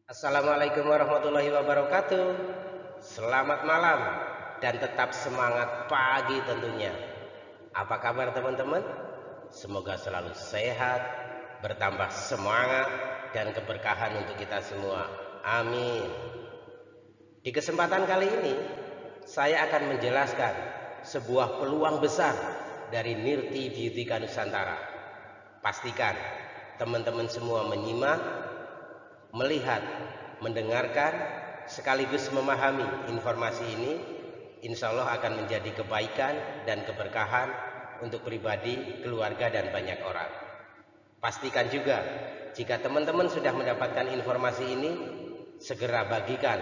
Assalamualaikum warahmatullahi wabarakatuh. Selamat malam dan tetap semangat pagi tentunya. Apa kabar teman-teman? Semoga selalu sehat, bertambah semangat dan keberkahan untuk kita semua. Amin. Di kesempatan kali ini, saya akan menjelaskan sebuah peluang besar dari Nirti Beautika Nusantara. Pastikan teman-teman semua menyimak, melihat, mendengarkan, sekaligus memahami informasi ini. Insya Allah akan menjadi kebaikan dan keberkahan untuk pribadi, keluarga, dan banyak orang. Pastikan juga jika teman-teman sudah mendapatkan informasi ini, segera bagikan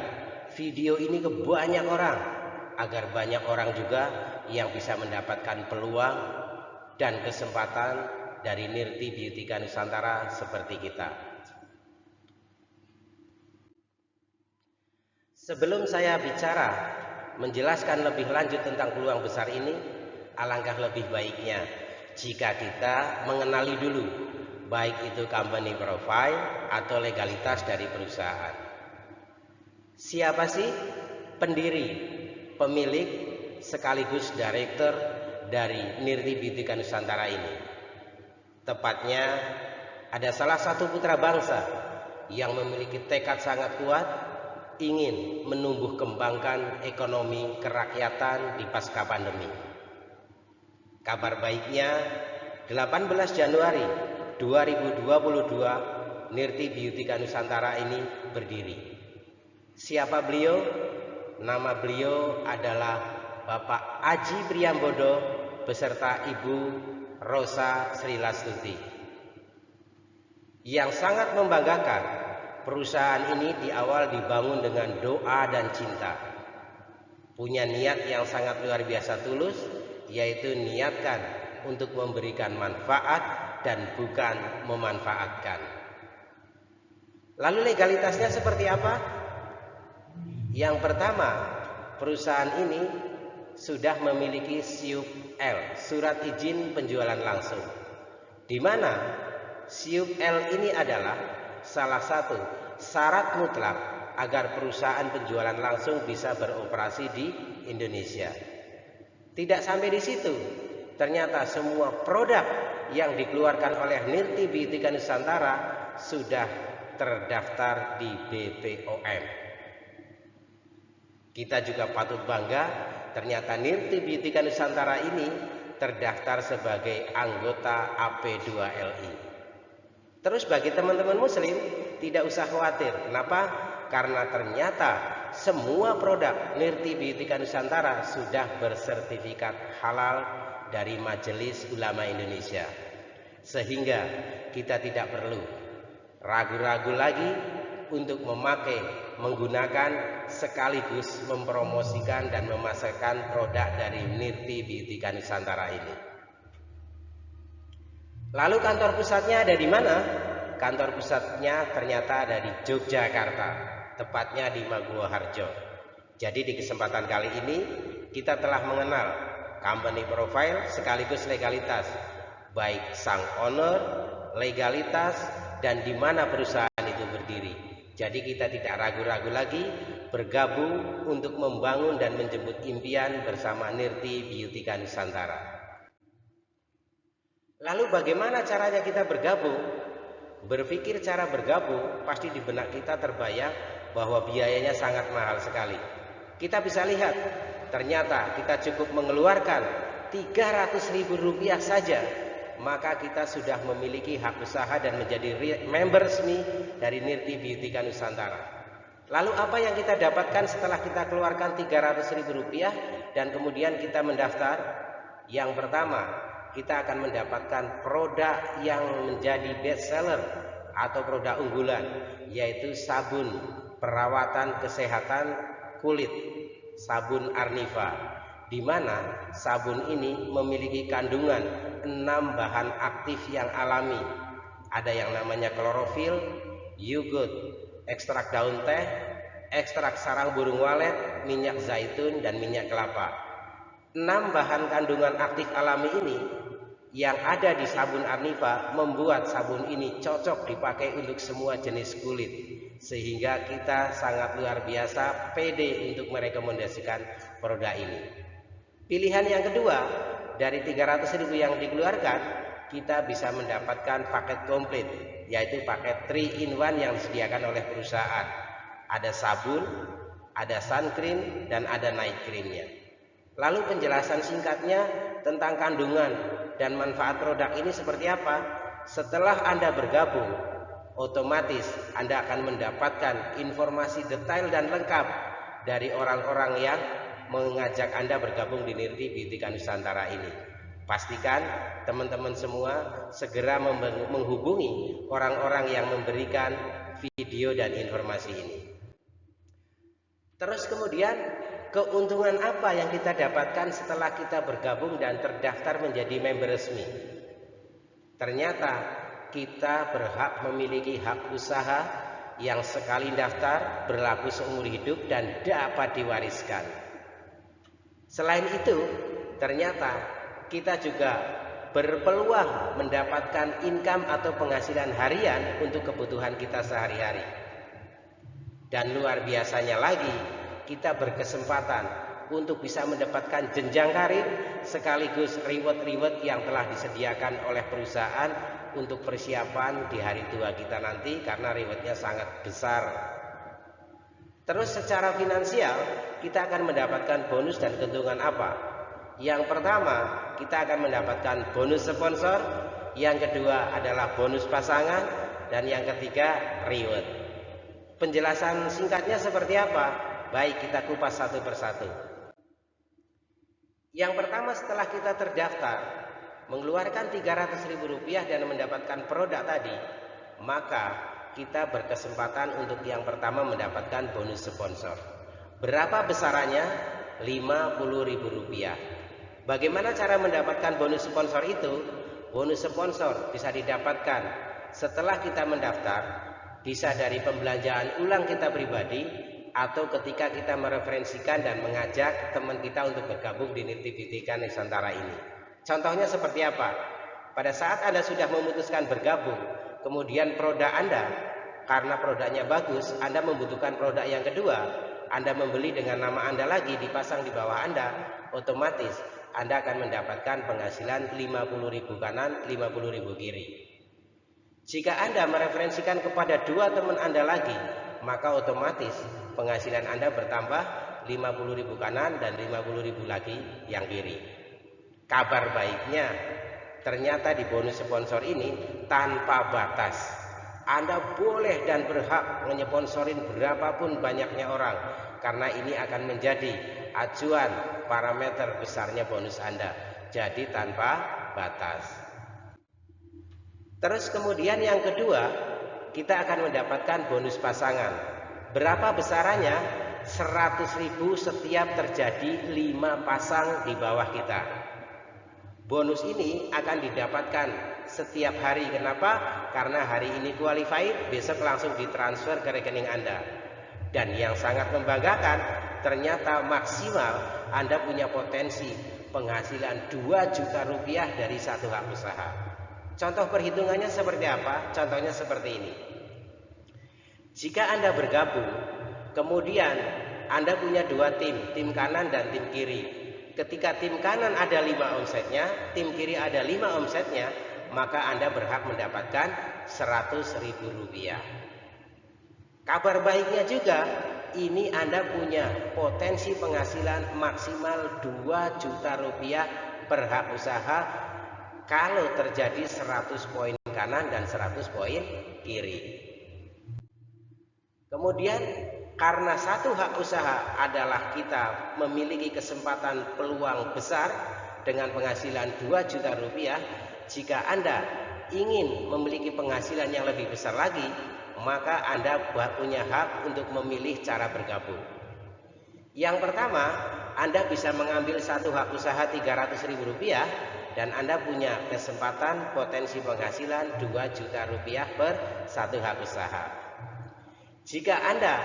video ini ke banyak orang agar banyak orang juga yang bisa mendapatkan peluang dan kesempatan dari Nirti Beautika Nusantara seperti kita. Sebelum saya bicara menjelaskan lebih lanjut tentang peluang besar ini, alangkah lebih baiknya jika kita mengenali dulu baik itu company profile atau legalitas dari perusahaan. Siapa sih pendiri, pemilik, sekaligus direktur dari Nirti Beautika Nusantara ini? Tepatnya ada salah satu putra bangsa yang memiliki tekad sangat kuat ingin menumbuh kembangkan ekonomi kerakyatan di pasca pandemi. Kabar baiknya 18 Januari 2022 Nirti Beautika Nusantara ini berdiri. Siapa beliau? Nama beliau adalah Bapak Aji Priyambodo beserta Ibu Rosa Srilastuti. Yang sangat membanggakan, perusahaan ini di awal dibangun dengan doa dan cinta. Punya niat yang sangat luar biasa tulus, yaitu niatkan untuk memberikan manfaat dan bukan memanfaatkan. Lalu legalitasnya seperti apa? Yang pertama, perusahaan ini sudah memiliki SIUP-L, Surat Izin Penjualan Langsung, di mana SIUP-L ini adalah salah satu syarat mutlak agar perusahaan penjualan langsung bisa beroperasi di Indonesia. Tidak sampai di situ, ternyata semua produk yang dikeluarkan oleh Nirti Beautika Nusantara sudah terdaftar di BPOM. Kita juga patut bangga, ternyata Nirti Beautika Nusantara ini terdaftar sebagai anggota AP2LI. Terus bagi teman-teman muslim tidak usah khawatir. Kenapa? Karena ternyata semua produk Nirti Beautika Nusantara sudah bersertifikat halal dari Majelis Ulama Indonesia. Sehingga kita tidak perlu ragu-ragu lagi untuk menggunakan sekaligus mempromosikan dan memasarkan produk dari Nirti Beautika Nusantara ini. Lalu kantor pusatnya ada di mana? Kantor pusatnya ternyata ada di Yogyakarta, tepatnya di Maguwoharjo. Jadi di kesempatan kali ini kita telah mengenal company profile sekaligus legalitas, baik sang owner, legalitas, dan di mana perusahaan itu berdiri. Jadi kita tidak ragu-ragu lagi bergabung untuk membangun dan menjemput impian bersama Nirti Beautika Nusantara. Lalu bagaimana caranya kita bergabung? Berpikir cara bergabung, pasti di benak kita terbayang bahwa biayanya sangat mahal sekali. Kita bisa lihat, ternyata kita cukup mengeluarkan Rp300.000 saja, maka kita sudah memiliki hak usaha dan menjadi member resmi dari Nirti Beautika Nusantara. Lalu apa yang kita dapatkan setelah kita keluarkan Rp300.000 dan kemudian kita mendaftar? Yang pertama, kita akan mendapatkan produk yang menjadi best seller atau produk unggulan, yaitu sabun perawatan kesehatan kulit, sabun Arniva, di mana sabun ini memiliki kandungan 6 bahan aktif yang alami. Ada yang namanya klorofil, yugut, ekstrak daun teh, ekstrak sarang burung walet, minyak zaitun, dan minyak kelapa. 6 bahan kandungan aktif alami ini yang ada di sabun Arnifa membuat sabun ini cocok dipakai untuk semua jenis kulit, sehingga kita sangat luar biasa pede untuk merekomendasikan produk ini. Pilihan yang kedua, dari 300.000 yang dikeluarkan, kita bisa mendapatkan paket komplit, yaitu paket 3 in 1 yang disediakan oleh perusahaan. Ada sabun, ada sun cream, dan ada night creamnya. Lalu penjelasan singkatnya tentang kandungan dan manfaat produk ini seperti apa? Setelah Anda bergabung, otomatis Anda akan mendapatkan informasi detail dan lengkap dari orang-orang yang mengajak Anda bergabung di Nirti Beautika Nusantara ini. Pastikan teman-teman semua segera menghubungi orang-orang yang memberikan video dan informasi ini. Terus kemudian, keuntungan apa yang kita dapatkan setelah kita bergabung dan terdaftar menjadi member resmi? Ternyata kita berhak memiliki hak usaha yang sekali daftar berlaku seumur hidup dan dapat diwariskan. Selain itu, ternyata kita juga berpeluang mendapatkan income atau penghasilan harian untuk kebutuhan kita sehari-hari. Dan luar biasanya lagi, kita berkesempatan untuk bisa mendapatkan jenjang karir sekaligus reward-reward yang telah disediakan oleh perusahaan untuk persiapan di hari tua kita nanti, karena rewardnya sangat besar. Terus secara finansial kita akan mendapatkan bonus dan keuntungan apa? Yang pertama, kita akan mendapatkan bonus sponsor, yang kedua adalah bonus pasangan, dan yang ketiga reward. Penjelasan singkatnya seperti apa? Baik, kita kupas satu persatu. Yang pertama, setelah kita terdaftar mengeluarkan Rp300.000 dan mendapatkan produk tadi, maka kita berkesempatan untuk yang pertama mendapatkan bonus sponsor. Berapa besarannya? Rp50.000. Bagaimana cara mendapatkan bonus sponsor itu? Bonus sponsor bisa didapatkan setelah kita mendaftar, bisa dari pembelanjaan ulang kita pribadi, atau ketika kita mereferensikan dan mengajak teman kita untuk bergabung di Nirti Beautika Nusantara ini. Contohnya seperti apa? Pada saat Anda sudah memutuskan bergabung, kemudian produk Anda, karena produknya bagus, Anda membutuhkan produk yang kedua, Anda membeli dengan nama Anda lagi, dipasang di bawah Anda, otomatis Anda akan mendapatkan penghasilan Rp50.000 kanan, Rp50.000 kiri. Jika Anda mereferensikan kepada 2 teman Anda lagi, maka otomatis penghasilan Anda bertambah Rp50.000 kanan dan Rp50.000 lagi yang kiri. Kabar baiknya, ternyata di bonus sponsor ini tanpa batas. Anda boleh dan berhak menyponsorin berapapun banyaknya orang, karena ini akan menjadi acuan parameter besarnya bonus Anda. Jadi tanpa batas. Terus kemudian yang kedua, kita akan mendapatkan bonus pasangan. Berapa besarannya? 100.000 setiap terjadi 5 pasang di bawah kita. Bonus ini akan didapatkan setiap hari. Kenapa? Karena hari ini qualified, besok langsung ditransfer ke rekening Anda. Dan yang sangat membanggakan, ternyata maksimal Anda punya potensi penghasilan Rp2 juta dari satu hak usaha. Contoh perhitungannya seperti apa? Contohnya seperti ini. Jika Anda bergabung, kemudian Anda punya 2 tim kanan dan tim kiri. Ketika tim kanan ada 5 omsetnya, tim kiri ada 5 omsetnya, maka Anda berhak mendapatkan Rp100.000. Kabar baiknya juga, ini Anda punya potensi penghasilan maksimal Rp2 juta per hak usaha kalau terjadi 100 poin kanan dan 100 poin kiri. Kemudian karena satu hak usaha adalah kita memiliki kesempatan peluang besar dengan penghasilan Rp2 juta, jika Anda ingin memiliki penghasilan yang lebih besar lagi, maka Anda punya hak untuk memilih cara bergabung. Yang pertama, Anda bisa mengambil satu hak usaha Rp300.000 dan Anda punya kesempatan potensi penghasilan Rp2 juta per satu hak usaha. Jika Anda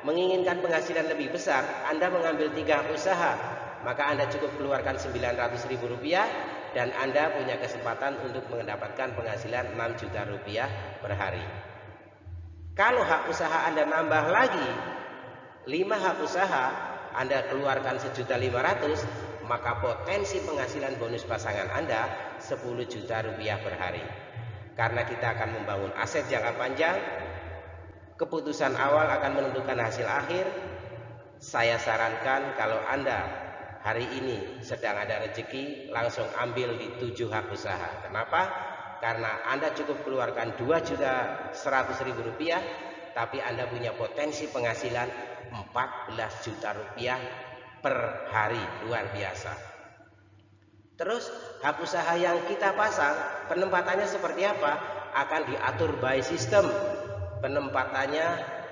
menginginkan penghasilan lebih besar, Anda mengambil 3 hak usaha, maka Anda cukup keluarkan Rp900.000 dan Anda punya kesempatan untuk mendapatkan penghasilan 6 juta rupiah per hari. Kalau hak usaha Anda nambah lagi 5 hak usaha, Anda keluarkan 1.500.000, maka potensi penghasilan bonus pasangan Anda 10 juta rupiah per hari. Karena kita akan membangun aset jangka panjang, keputusan awal akan menentukan hasil akhir. Saya sarankan kalau Anda hari ini sedang ada rezeki, langsung ambil di 7 hak usaha. Kenapa? Karena Anda cukup keluarkan 2.100.000 rupiah, tapi Anda punya potensi penghasilan 14 juta rupiah per hari, luar biasa. Terus hak usaha yang kita pasang, penempatannya seperti apa? Akan diatur by system. Penempatannya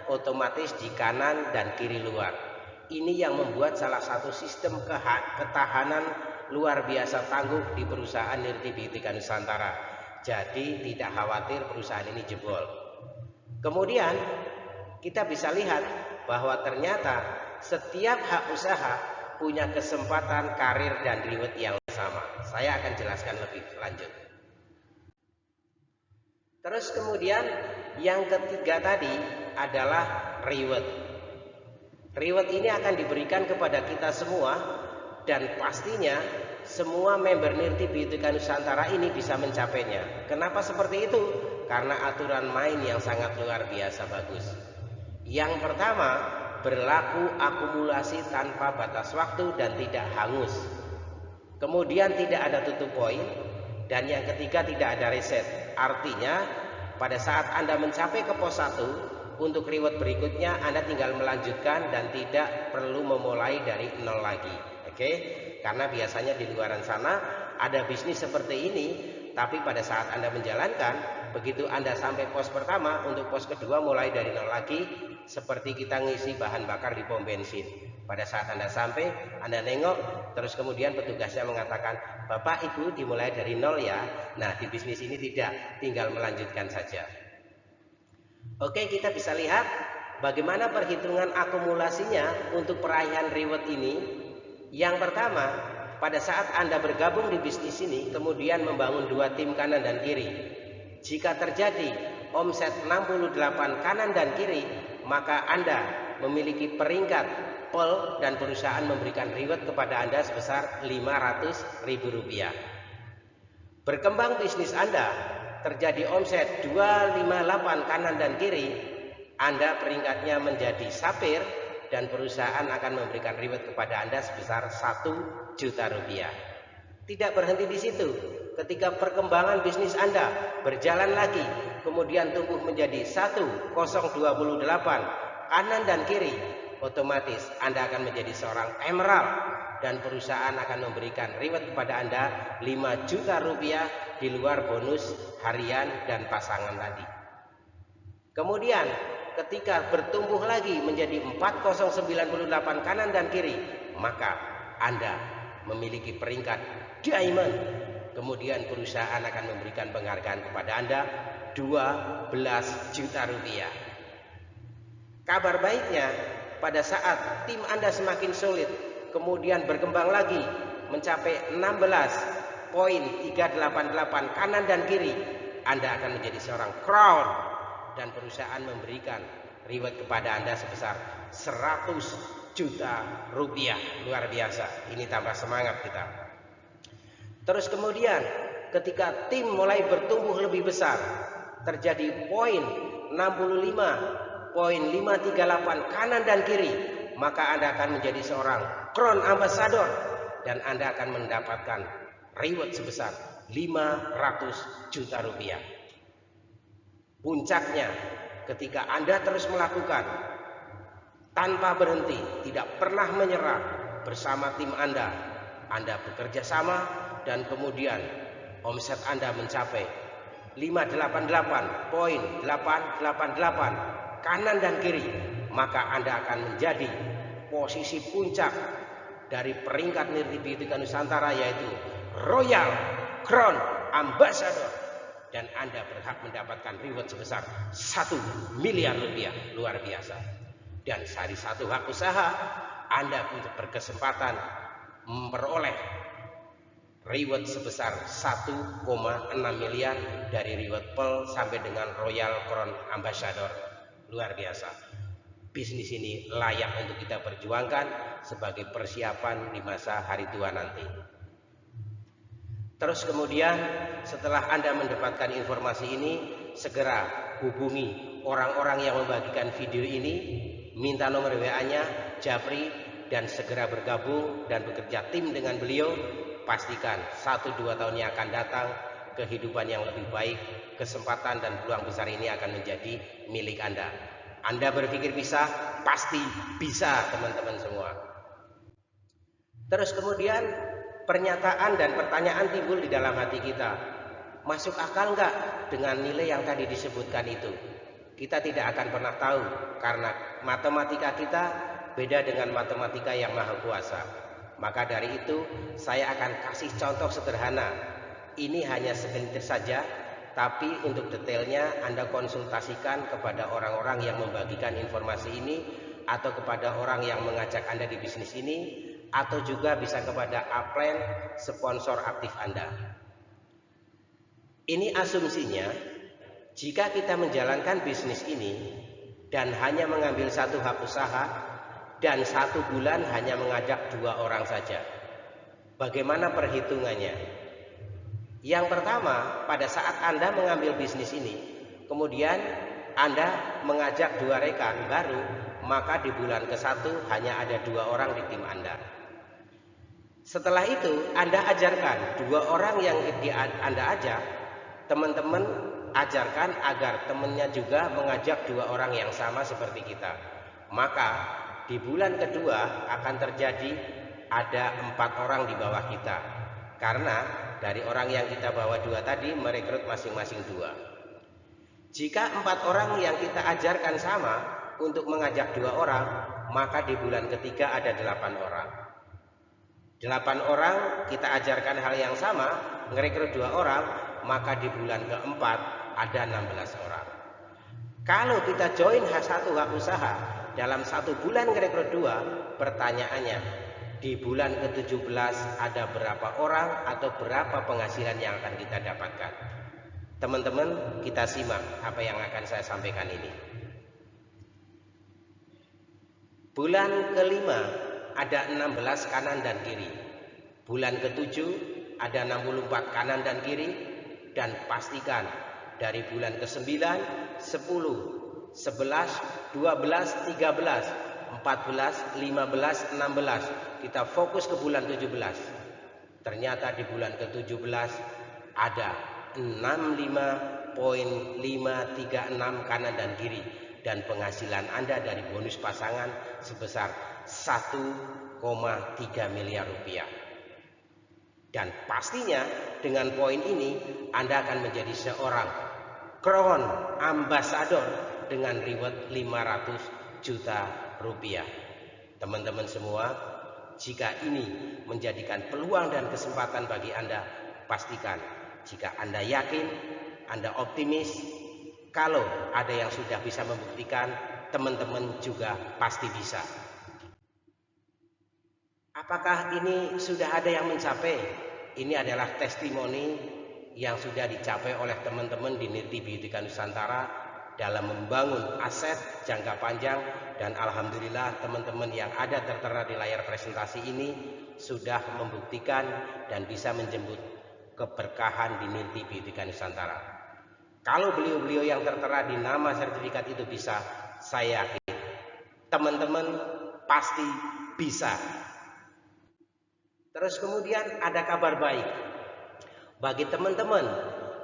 otomatis di kanan dan kiri luar. Ini yang membuat salah satu sistem ketahanan luar biasa tangguh di perusahaan Nirti Bhitika Nusantara. Jadi tidak khawatir perusahaan ini jebol. Kemudian kita bisa lihat bahwa ternyata setiap hak usaha punya kesempatan karir dan reward yang sama. Saya akan jelaskan lebih lanjut. Terus kemudian yang ketiga tadi adalah reward. Reward ini akan diberikan kepada kita semua, dan pastinya semua member Nirti Bhitika Nusantara ini bisa mencapainya. Kenapa seperti itu? Karena aturan main yang sangat luar biasa bagus. Yang pertama, berlaku akumulasi tanpa batas waktu dan tidak hangus. Kemudian tidak ada tutup poin. Dan yang ketiga, tidak ada reset. Artinya pada saat Anda mencapai ke pos 1, untuk reward berikutnya Anda tinggal melanjutkan dan tidak perlu memulai dari nol lagi. Oke? Karena biasanya di luaran sana ada bisnis seperti ini, tapi pada saat Anda menjalankan, begitu Anda sampai pos pertama, untuk pos kedua mulai dari nol lagi, seperti kita ngisi bahan bakar di pom bensin. Pada saat Anda sampai, Anda nengok, terus kemudian petugasnya mengatakan, Bapak Ibu dimulai dari nol ya. Nah, di bisnis ini tidak, tinggal melanjutkan saja. Oke, kita bisa lihat bagaimana perhitungan akumulasinya untuk perayaan reward ini. Yang pertama, pada saat Anda bergabung di bisnis ini, kemudian membangun 2 tim kanan dan kiri. Jika terjadi omset 68 kanan dan kiri, maka Anda memiliki peringkat pole dan perusahaan memberikan reward kepada Anda sebesar Rp500.000. Berkembang bisnis Anda, terjadi omset 258 kanan dan kiri, Anda peringkatnya menjadi sapphire dan perusahaan akan memberikan reward kepada Anda sebesar Rp1 juta. Tidak berhenti di situ. Ketika perkembangan bisnis Anda berjalan lagi, kemudian tumbuh menjadi 1028 kanan dan kiri, otomatis Anda akan menjadi seorang emerald dan perusahaan akan memberikan reward kepada Anda Rp5 juta di luar bonus harian dan pasangan tadi. Kemudian ketika bertumbuh lagi menjadi 4098 kanan dan kiri, maka Anda memiliki peringkat diamond. Kemudian perusahaan akan memberikan penghargaan kepada Anda Rp12 juta. Kabar baiknya, pada saat tim Anda semakin solid, kemudian berkembang lagi mencapai 16.388 kanan dan kiri, Anda akan menjadi seorang crown dan perusahaan memberikan reward kepada Anda sebesar Rp100 juta. Luar biasa. Ini tambah semangat kita. Terus kemudian ketika tim mulai bertumbuh lebih besar, terjadi poin 65.538 kanan dan kiri, maka Anda akan menjadi seorang crown ambassador dan Anda akan mendapatkan reward sebesar Rp500 juta. Puncaknya ketika Anda terus melakukan tanpa berhenti, tidak pernah menyerah bersama tim Anda bekerja sama, dan kemudian omset Anda mencapai 588.888 kanan dan kiri, maka Anda akan menjadi posisi puncak dari peringkat Nirti Bhitika Nusantara, yaitu Royal Crown Ambassador, dan Anda berhak mendapatkan reward sebesar Rp1 miliar. Luar biasa. Dan dari 1 hak usaha Anda berkesempatan memperoleh reward sebesar 1,6 miliar dari reward Pearl sampai dengan Royal Crown Ambassador. Luar biasa. Bisnis ini layak untuk kita perjuangkan sebagai persiapan di masa hari tua nanti. Terus kemudian setelah Anda mendapatkan informasi ini, segera hubungi orang-orang yang membagikan video ini, minta nomor WA-nya, japri, dan segera bergabung dan bekerja tim dengan beliau. Pastikan 1-2 tahun yang akan datang, kehidupan yang lebih baik, kesempatan dan peluang besar ini akan menjadi milik Anda. Anda berpikir bisa, pasti bisa teman-teman semua. Terus kemudian pernyataan dan pertanyaan timbul di dalam hati kita. Masuk akal nggak dengan nilai yang tadi disebutkan itu? Kita tidak akan pernah tahu karena matematika kita beda dengan matematika yang maha kuasa. Maka dari itu saya akan kasih contoh sederhana. Ini hanya segelintir saja, tapi untuk detailnya Anda konsultasikan kepada orang-orang yang membagikan informasi ini, atau kepada orang yang mengajak Anda di bisnis ini, atau juga bisa kepada upline sponsor aktif Anda. Ini asumsinya, jika kita menjalankan bisnis ini dan hanya mengambil satu hak usaha dan 1 bulan hanya mengajak 2 orang saja. Bagaimana perhitungannya? Yang pertama, pada saat Anda mengambil bisnis ini, kemudian Anda mengajak 2 rekan baru, maka di bulan ke-1 hanya ada 2 orang di tim Anda. Setelah itu Anda ajarkan 2 orang yang Anda ajak, teman-teman ajarkan agar temannya juga mengajak 2 orang yang sama seperti kita. Maka di bulan kedua akan terjadi ada 4 orang di bawah kita, karena dari orang yang kita bawa 2 tadi merekrut masing-masing 2. Jika 4 orang yang kita ajarkan sama untuk mengajak 2 orang, maka di bulan ketiga ada 8 orang. 8 orang kita ajarkan hal yang sama, merekrut 2 orang, maka di bulan keempat ada 16 orang. Kalau kita join satu hak usaha dalam 1 bulan merekrut 2, pertanyaannya, di bulan ke-17 ada berapa orang atau berapa penghasilan yang akan kita dapatkan? Teman-teman, kita simak apa yang akan saya sampaikan ini. Bulan ke-5 ada 16 kanan dan kiri. Bulan ke-7 ada 64 kanan dan kiri. Dan pastikan dari bulan ke-9, 10, 11, 12, 13, 14, 15, 16, kita fokus ke bulan 17. Ternyata di bulan ke-17 ada 65,536 kanan dan kiri, dan penghasilan Anda dari bonus pasangan sebesar 1,3 miliar rupiah. Dan pastinya dengan poin ini Anda akan menjadi seorang Crown Ambassador dengan reward 500 juta rupiah. Teman-teman semua, jika ini menjadikan peluang dan kesempatan bagi Anda, pastikan jika Anda yakin, Anda optimis, kalau ada yang sudah bisa membuktikan, teman-teman juga pasti bisa. Apakah ini sudah ada yang mencapai? Ini adalah testimoni yang sudah dicapai oleh teman-teman di Nirti Biotika Nusantara dalam membangun aset jangka panjang, dan alhamdulillah teman-teman yang ada tertera di layar presentasi ini sudah membuktikan dan bisa menjemput keberkahan di Nirti Biotika Nusantara. Kalau beliau-beliau yang tertera di nama sertifikat itu bisa, saya yakin teman-teman pasti bisa. Terus kemudian ada kabar baik bagi teman-teman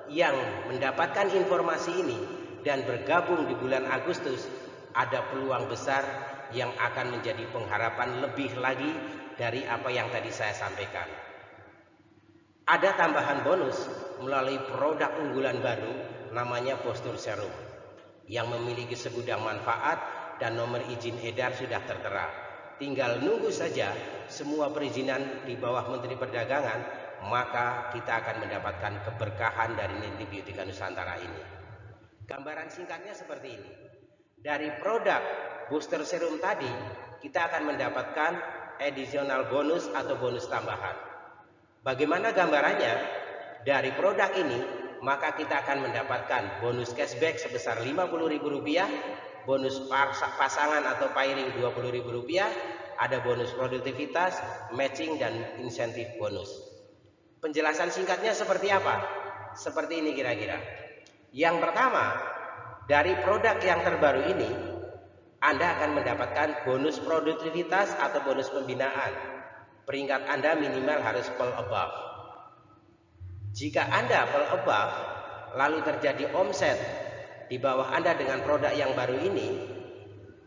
yang mendapatkan informasi ini dan bergabung di bulan Agustus. Ada peluang besar yang akan menjadi pengharapan lebih lagi dari apa yang tadi saya sampaikan. Ada tambahan bonus melalui produk unggulan baru namanya Postur Serum yang memiliki segudang manfaat, dan nomor izin edar sudah tertera. Tinggal nunggu saja semua perizinan di bawah Menteri Perdagangan, maka kita akan mendapatkan keberkahan dari Nirti Biotika Nusantara ini. Gambaran singkatnya seperti ini. Dari produk booster serum tadi, kita akan mendapatkan additional bonus atau bonus tambahan. Bagaimana gambarannya? Dari produk ini, maka kita akan mendapatkan bonus cashback sebesar Rp50.000, bonus pasangan atau pairing Rp20.000, ada bonus produktivitas, matching, dan insentif bonus. Penjelasan singkatnya seperti apa? Seperti ini kira-kira. Yang pertama, dari produk yang terbaru ini, Anda akan mendapatkan bonus produktivitas atau bonus pembinaan. Peringkat Anda minimal harus full above. Jika Anda full above, lalu terjadi omset di bawah Anda dengan produk yang baru ini,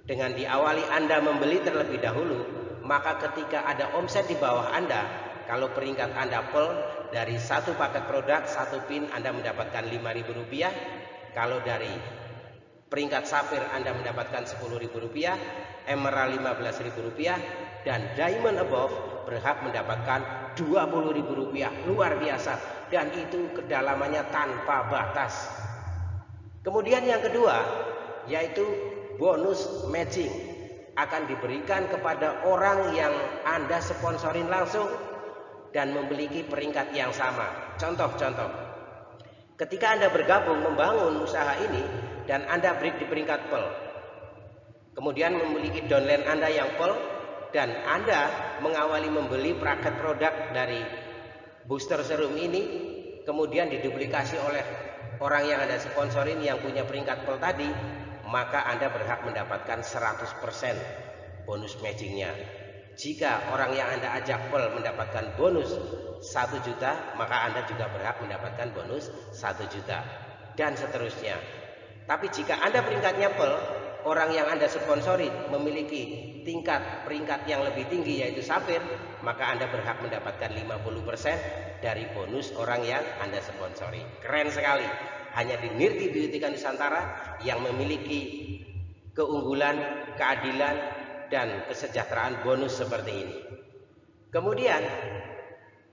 dengan diawali Anda membeli terlebih dahulu, maka ketika ada omset di bawah Anda, kalau peringkat Anda full, dari satu paket produk, satu pin Anda mendapatkan Rp5.000, kalau dari peringkat safir Anda mendapatkan Rp10.000, emerald Rp15.000, dan diamond above berhak mendapatkan Rp20.000. Luar biasa. Dan itu kedalamannya tanpa batas. Kemudian yang kedua, yaitu bonus matching, akan diberikan kepada orang yang Anda sponsorin langsung dan memiliki peringkat yang sama. Contoh-contoh, ketika Anda bergabung membangun usaha ini dan Anda break di peringkat full, kemudian memiliki downline Anda yang full, dan Anda mengawali membeli paket produk dari booster serum ini, kemudian diduplikasi oleh orang yang Anda sponsorin yang punya peringkat full tadi, maka Anda berhak mendapatkan 100% bonus matchingnya. Jika orang yang Anda ajak full mendapatkan bonus 1 juta, maka Anda juga berhak mendapatkan bonus 1 juta, dan seterusnya. Tapi jika Anda peringkatnya full, orang yang Anda sponsori memiliki peringkat yang lebih tinggi yaitu safir, maka Anda berhak mendapatkan 50% dari bonus orang yang Anda sponsori. Keren sekali. Hanya di Nirti Beauty Nusantara yang memiliki keunggulan, keadilan, dan kesejahteraan bonus seperti ini. Kemudian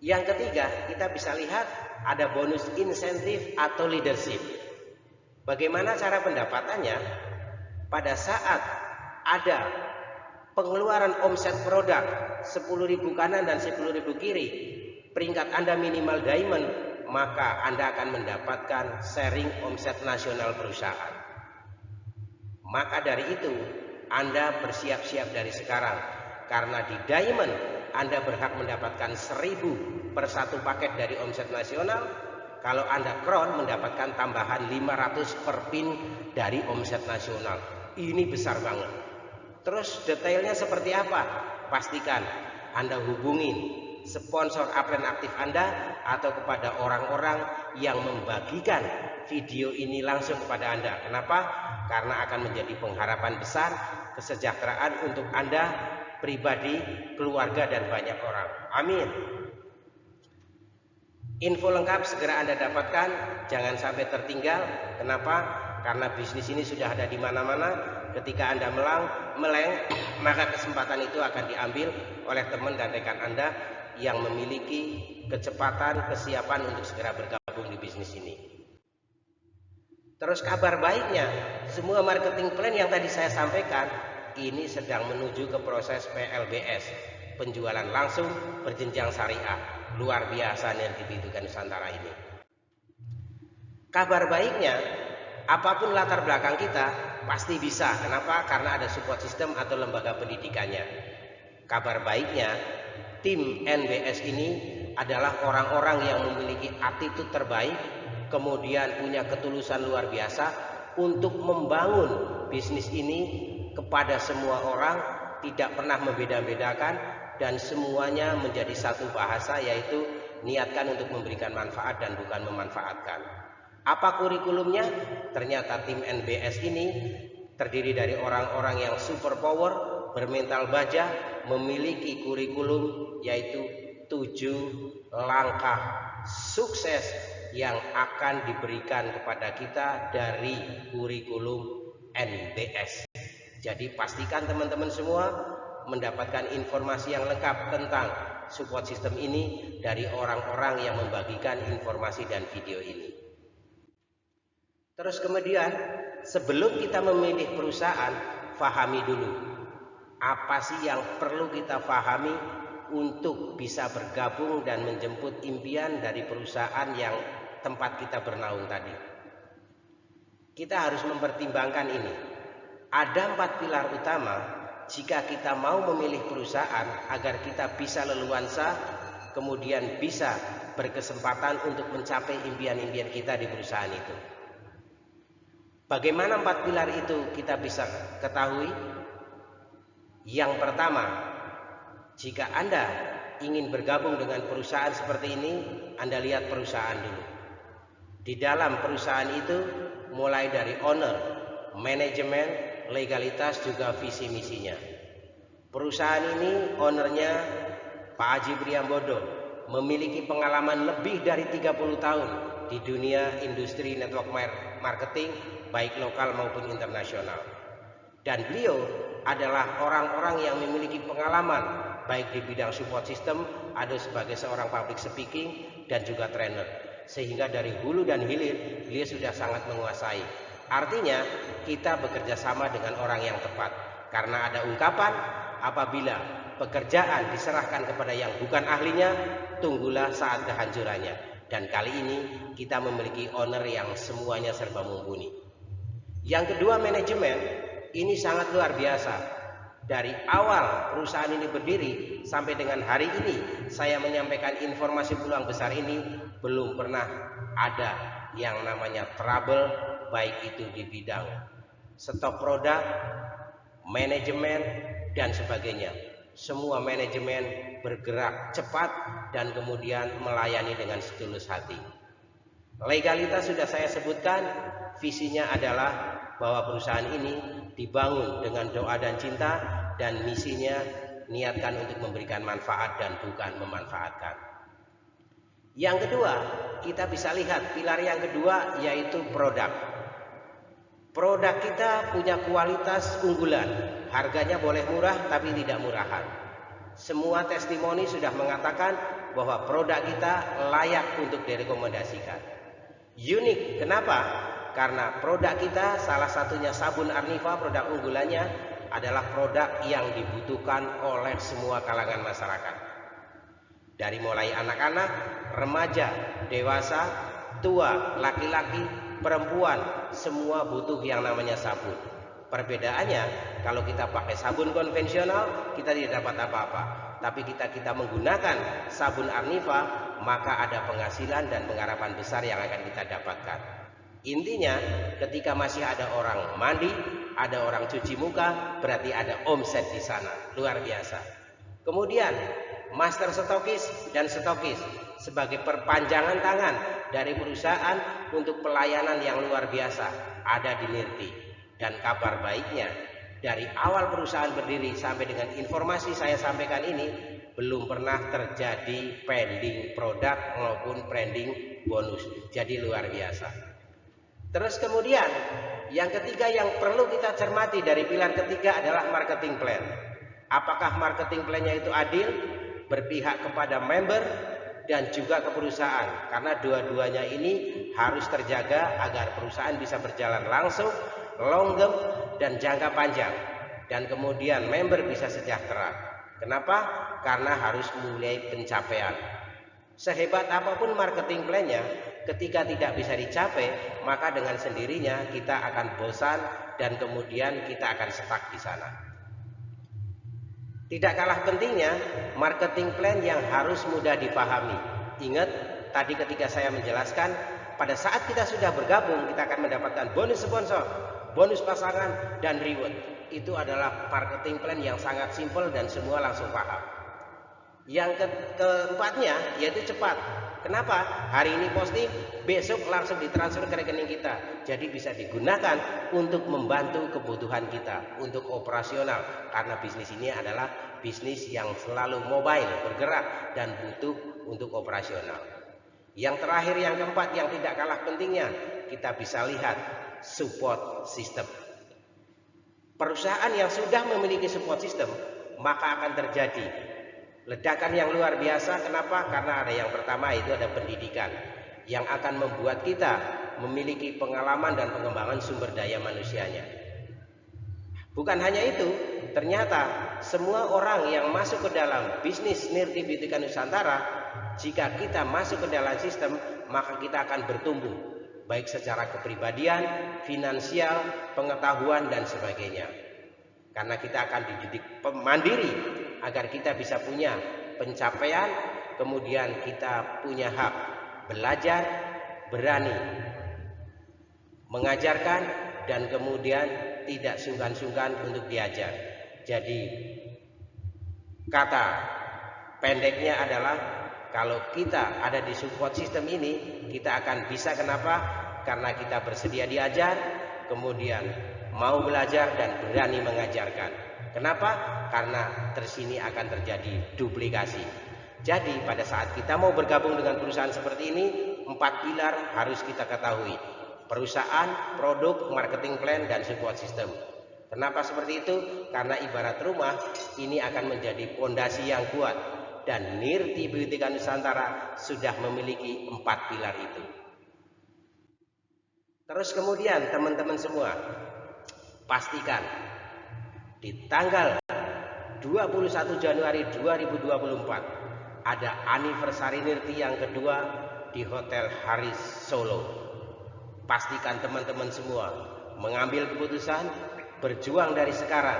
yang ketiga, kita bisa lihat ada bonus insentif atau leadership. Bagaimana cara pendapatannya? Pada saat ada pengeluaran omset produk 10.000 kanan dan 10.000 kiri, peringkat Anda minimal diamond, maka Anda akan mendapatkan sharing omset nasional perusahaan. Maka dari itu Anda bersiap-siap dari sekarang, karena di diamond Anda berhak mendapatkan 1.000 per satu paket dari omset nasional. Kalau Anda crown mendapatkan tambahan 500 per pin dari omset nasional. Ini besar banget. Terus detailnya seperti apa? Pastikan Anda hubungi sponsor upline aktif Anda atau kepada orang-orang yang membagikan video ini langsung kepada Anda. Kenapa? Karena akan menjadi pengharapan besar kesejahteraan untuk Anda pribadi, keluarga, dan banyak orang. Amin. Info lengkap segera Anda dapatkan, jangan sampai tertinggal. Kenapa? Karena bisnis ini sudah ada di mana-mana. Ketika Anda meleng, maka kesempatan itu akan diambil oleh teman dan rekan Anda yang memiliki kecepatan, kesiapan untuk segera bergabung di bisnis ini. Terus kabar baiknya, semua marketing plan yang tadi saya sampaikan ini sedang menuju ke proses PLBS, penjualan langsung berjenjang syariah. Luar biasa Nirti Beauty Nusantara ini. Kabar baiknya, apapun latar belakang kita pasti bisa. Kenapa? Karena ada support system atau lembaga pendidikannya. Kabar baiknya, tim NBS ini adalah orang-orang yang memiliki attitude terbaik, kemudian punya ketulusan luar biasa untuk membangun bisnis ini kepada semua orang, tidak pernah membeda-bedakan, dan semuanya menjadi satu bahasa, yaitu niatkan untuk memberikan manfaat dan bukan memanfaatkan. Apa kurikulumnya? Ternyata tim NBS ini terdiri dari orang-orang yang super power, bermental baja, memiliki kurikulum yaitu 7 langkah sukses yang akan diberikan kepada kita dari kurikulum NBS. Jadi pastikan teman-teman semua mendapatkan informasi yang lengkap tentang support system ini dari orang-orang yang membagikan informasi dan video ini. Terus kemudian, sebelum kita memilih perusahaan, fahami dulu apa sih yang perlu kita fahami untuk bisa bergabung dan menjemput impian dari perusahaan yang tempat kita bernaung tadi. Kita harus mempertimbangkan ini. Ada 4 pilar utama jika kita mau memilih perusahaan agar kita bisa leluasa, kemudian bisa berkesempatan untuk mencapai impian-impian kita di perusahaan itu. Bagaimana 4 pilar itu kita bisa ketahui? Yang pertama, jika Anda ingin bergabung dengan perusahaan seperti ini, Anda lihat perusahaan dulu. Di dalam perusahaan itu mulai dari owner, manajemen, legalitas, juga visi misinya. Perusahaan ini ownernya Pak Haji Priambodo, memiliki pengalaman lebih dari 30 tahun di dunia industri network marketing baik lokal maupun internasional. Dan beliau adalah orang-orang yang memiliki pengalaman baik di bidang support system, ada sebagai seorang public speaking dan juga trainer. Sehingga dari hulu dan hilir beliau sudah sangat menguasai. Artinya kita bekerja sama dengan orang yang tepat. Karena ada ungkapan, apabila pekerjaan diserahkan kepada yang bukan ahlinya, tunggulah saat kehancurannya. Dan kali ini kita memiliki owner yang semuanya serba mumpuni. Yang kedua, manajemen. Ini sangat luar biasa. Dari awal perusahaan ini berdiri sampai dengan hari ini saya menyampaikan informasi peluang besar ini, belum pernah ada yang namanya trouble, baik itu di bidang stok produk, manajemen dan sebagainya. Semua manajemen bergerak cepat dan kemudian melayani dengan setulus hati. Legalitas sudah saya sebutkan, visinya adalah bahwa perusahaan ini dibangun dengan doa dan cinta, dan misinya niatkan untuk memberikan manfaat dan bukan memanfaatkan. Yang kedua, kita bisa lihat pilar yang kedua yaitu produk. Produk kita punya kualitas unggulan, harganya boleh murah tapi tidak murahan. Semua testimoni sudah mengatakan bahwa produk kita layak untuk direkomendasikan. Unik, kenapa? Karena produk kita salah satunya sabun Arniva, produk unggulannya adalah produk yang dibutuhkan oleh semua kalangan masyarakat. Dari mulai anak-anak, remaja, dewasa, tua, laki-laki, perempuan, semua butuh yang namanya sabun. Perbedaannya, kalau kita pakai sabun konvensional, kita tidak dapat apa-apa. Tapi kita menggunakan sabun Arniva, maka ada penghasilan dan pengharapan besar yang akan kita dapatkan. Intinya, ketika masih ada orang mandi, ada orang cuci muka, berarti ada omset di sana. Luar biasa. Kemudian, master stokis dan stokis sebagai perpanjangan tangan dari perusahaan untuk pelayanan yang luar biasa ada di Nirti. Dan kabar baiknya, dari awal perusahaan berdiri sampai dengan informasi saya sampaikan ini, belum pernah terjadi pending produk maupun pending bonus. Jadi luar biasa. Terus kemudian yang ketiga yang perlu kita cermati dari pilar ketiga adalah marketing plan. Apakah marketing plan-nya itu adil, berpihak kepada member dan juga ke perusahaan? Karena dua-duanya ini harus terjaga agar perusahaan bisa berjalan langsung, longgem dan jangka panjang. Dan kemudian member bisa sejahtera. Kenapa? Karena harus memulai pencapaian. Sehebat apapun marketing plan-nya, ketika tidak bisa dicapai, maka dengan sendirinya kita akan bosan dan kemudian kita akan stuck di sana. Tidak kalah pentingnya, marketing plan yang harus mudah dipahami. Ingat, tadi ketika saya menjelaskan, pada saat kita sudah bergabung, kita akan mendapatkan bonus sponsor, bonus pasangan, dan reward. Itu adalah marketing plan yang sangat simpel dan semua langsung paham. Yang keempatnya yaitu cepat. Kenapa? Hari ini posting, besok langsung ditransfer ke rekening kita. Jadi bisa digunakan untuk membantu kebutuhan kita untuk operasional. Karena bisnis ini adalah bisnis yang selalu mobile, bergerak dan butuh untuk operasional. Yang terakhir, yang keempat, yang tidak kalah pentingnya, kita bisa lihat support system. Perusahaan yang sudah memiliki support system, maka akan terjadi ledakan yang luar biasa. Kenapa? Karena ada yang pertama, itu ada pendidikan yang akan membuat kita memiliki pengalaman dan pengembangan sumber daya manusianya. Bukan hanya itu, ternyata semua orang yang masuk ke dalam bisnis Nirti Beautika Nusantara, jika kita masuk ke dalam sistem, maka kita akan bertumbuh, baik secara kepribadian, finansial, pengetahuan, dan sebagainya. Karena kita akan dididik mandiri agar kita bisa punya pencapaian, kemudian kita punya hak belajar, berani mengajarkan, dan kemudian tidak sungkan-sungkan untuk diajar. Jadi kata pendeknya adalah, kalau kita ada di support system ini, kita akan bisa. Kenapa? Karena kita bersedia diajar, kemudian mau belajar dan berani mengajarkan. Kenapa? Karena tersini akan terjadi duplikasi. Jadi pada saat kita mau bergabung dengan perusahaan seperti ini, 4 pilar harus kita ketahui: perusahaan, produk, marketing plan, dan support system. Kenapa seperti itu? Karena ibarat rumah, ini akan menjadi fondasi yang kuat, dan Nirti Beautika Nusantara sudah memiliki 4 pilar itu. Terus kemudian teman-teman semua, pastikan di tanggal 21 Januari 2024 ada anniversary Nirti yang kedua di Hotel Haris Solo. Pastikan teman-teman semua mengambil keputusan, berjuang dari sekarang,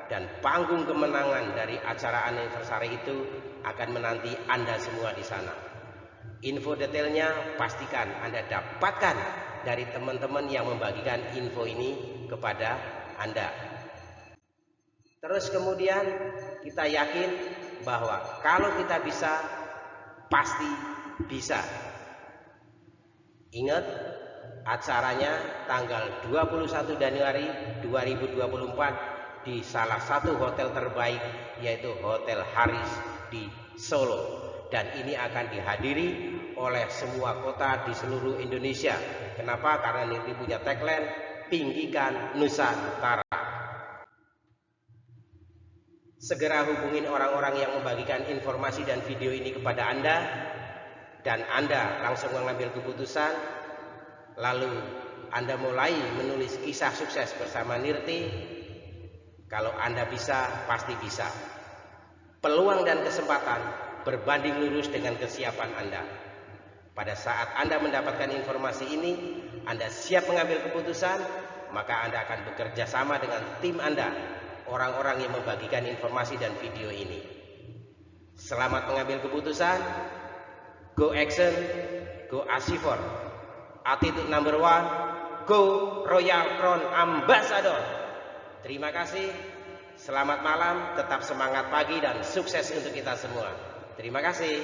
dan panggung kemenangan dari acara anniversary itu akan menanti Anda semua di sana. Info detailnya pastikan Anda dapatkan dari teman-teman yang membagikan info ini kepada Anda. Terus kemudian kita yakin bahwa kalau kita bisa, pasti bisa. Ingat, acaranya tanggal 21 Januari 2024 di salah satu hotel terbaik, yaitu Hotel Haris di Solo. Dan ini akan dihadiri oleh semua kota di seluruh Indonesia. Kenapa? Karena Nirti punya tagline, tinggikan Nusantara. Segera hubungin orang-orang yang membagikan informasi dan video ini kepada Anda, dan Anda langsung mengambil keputusan. Lalu Anda mulai menulis kisah sukses bersama Nirti. Kalau Anda bisa, pasti bisa. Peluang dan kesempatan berbanding lurus dengan kesiapan Anda. Pada saat Anda mendapatkan informasi ini, Anda siap mengambil keputusan, maka Anda akan bekerja sama dengan tim Anda, orang-orang yang membagikan informasi dan video ini. Selamat mengambil keputusan. Go action, go achieve. Attitude number 1, go Royal Crown Ambassador. Terima kasih, selamat malam, tetap semangat pagi, dan sukses untuk kita semua. Terima kasih.